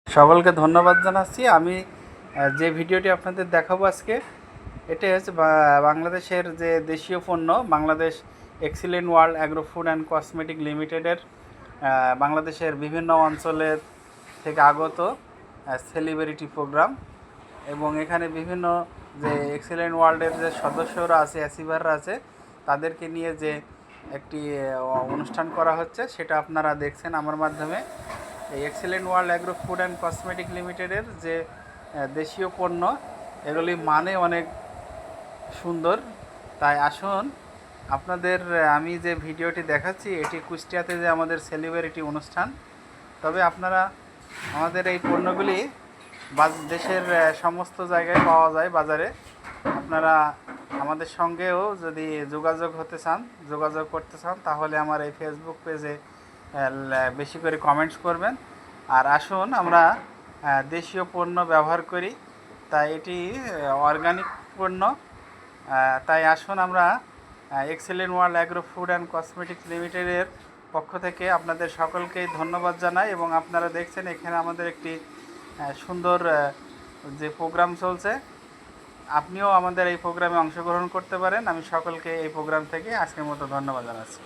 সকলকে ধন্যবাদ জানাচ্ছি। আমি যে ভিডিওটি আপনাদের দেখাবো আজকে, এটাই হচ্ছে বাংলাদেশের যে দেশীয় পণ্য Bangladesh excellent world agro food and cosmetic লিমিটেডের বাংলাদেশের বিভিন্ন অঞ্চলের থেকে আগত সেলিব্রিটি প্রোগ্রাম। এবং এখানে বিভিন্ন যে এক্সিলেন্ট ওয়ার্ল্ডের যে সদস্যরা আছে, অ্যাচিভাররা আছে, তাদেরকে নিয়ে যে একটি অনুষ্ঠান করা হচ্ছে, সেটা আপনারা দেখছেন আমার মাধ্যমে। এই excellent world agro food and cosmetic লিমিটেডের যে দেশীয় পণ্য, এগুলি মানে অনেক সুন্দর। তাই আসুন আপনাদের আমি যে ভিডিওটি দেখাচ্ছি, এটি কুষ্টিয়াতে যে আমাদের সেলিব্রিটি অনুষ্ঠান। তবে আপনারা আমাদের এই পণ্যগুলি দেশের সমস্ত জায়গায় পাওয়া যায় বাজারে। আপনারা আমাদের সঙ্গেও যদি যোগাযোগ করতে চান, তাহলে আমার এই ফেসবুক পেজে বেশি করে কমেন্টস করবেন। আর আসুন আমরা দেশীয় পণ্য ব্যবহার করি, তাই এটি অর্গানিক পণ্য। তাই আসুন আমরা excellent world agro food and cosmetics লিমিটেডের পক্ষ থেকে আপনাদের সকলকেই ধন্যবাদ জানাই। এবং আপনারা দেখছেন এখানে আমাদের একটি সুন্দর যে প্রোগ্রাম চলছে, আপনিও আমাদের এই প্রোগ্রামে অংশগ্রহণ করতে পারেন। আমি সকলকে এই প্রোগ্রাম থেকে আজকের মতো ধন্যবাদ জানাচ্ছি।